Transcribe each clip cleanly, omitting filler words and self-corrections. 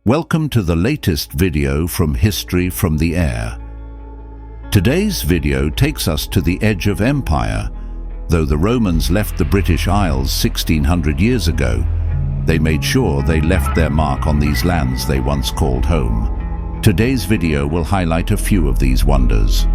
Welcome to the latest video from History from the Air. Today's video takes us to the edge of empire. Though the Romans left the British Isles 1600 years ago, they made sure they left their mark on these lands they once called home. Today's video will highlight a few of these wonders.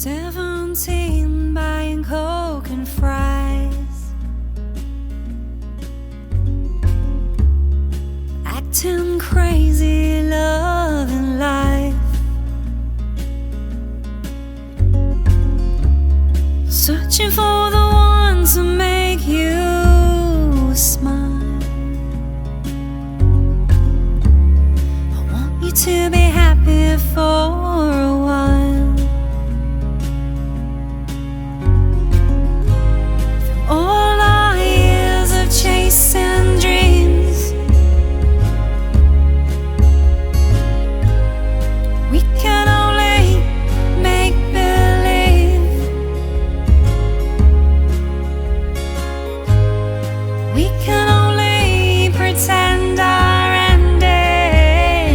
17 buying coke and fries, acting crazy, loving life, searching for the one to make you smile. I want you to be happy for a while. All our years of chasing dreams, we can only make believe. We can only pretend our end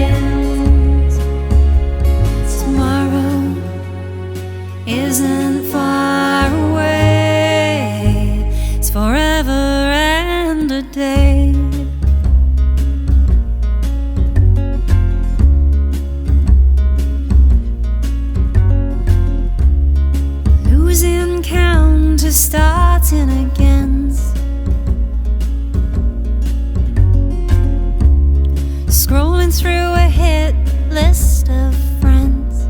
ends. Tomorrow isn't far away, it's forever and a day. Losing count to starting again, scrolling through a hit list of friends,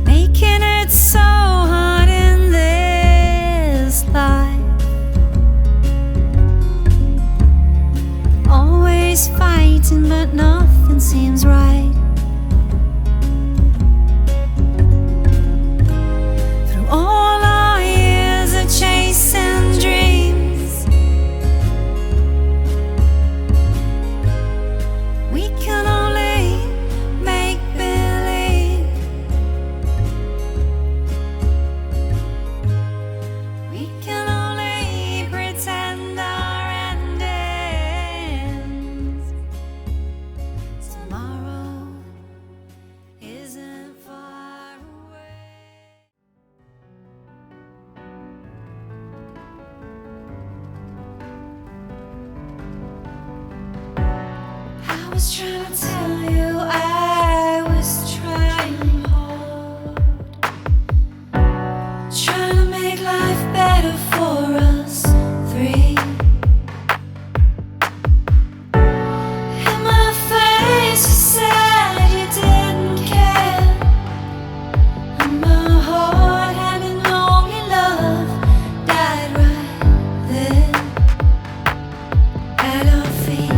making it so hard in this life, always fighting but nothing seems right. Through all our years of chasing dreams, we can only make believe. We can only pretend our end ends. Tomorrow isn't far away. I was trying to tell you I was trying hard, trying to make life better for us three. In my face you said you didn't care, and my heart had been only love died right there at our feet.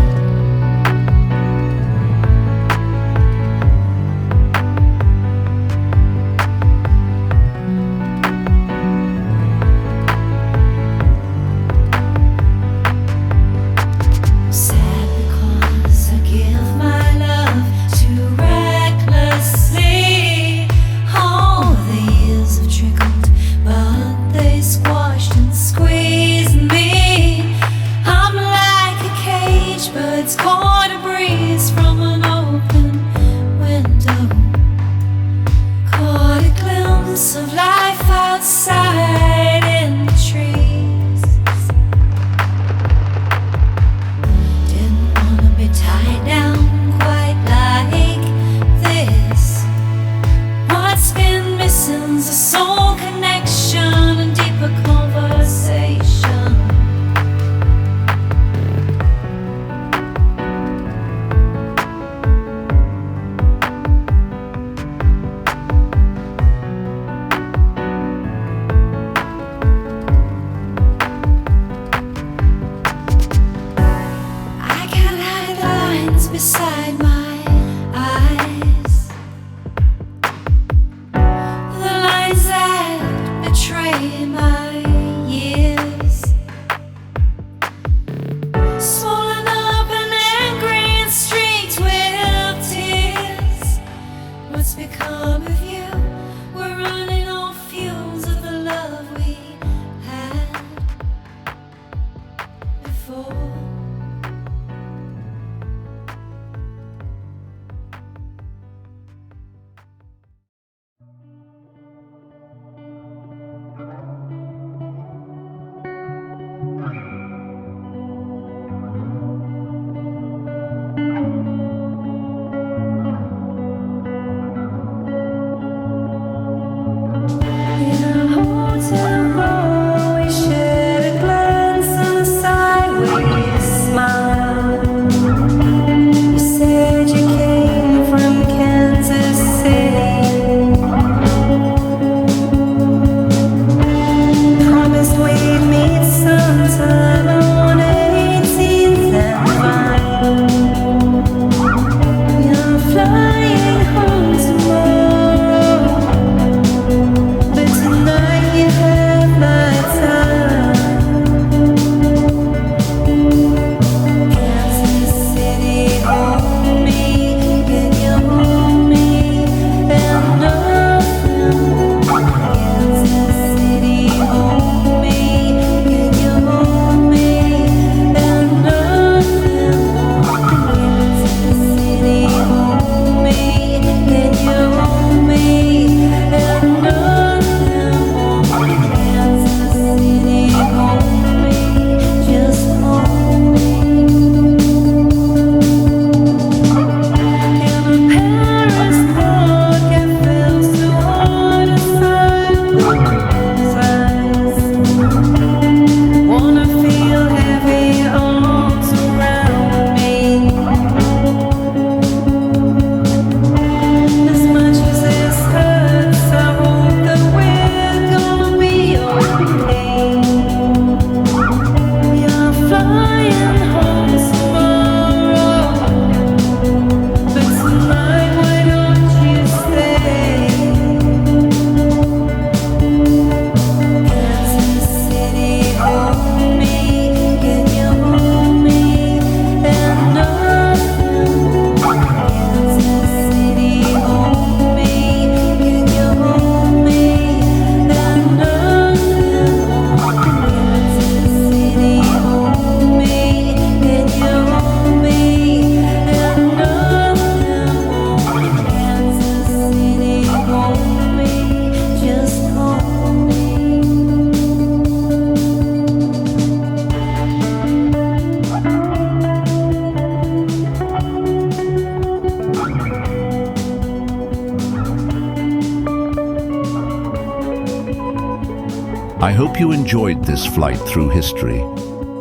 I hope you enjoyed this flight through history.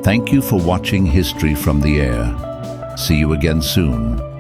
Thank you for watching History from the Air. See you again soon.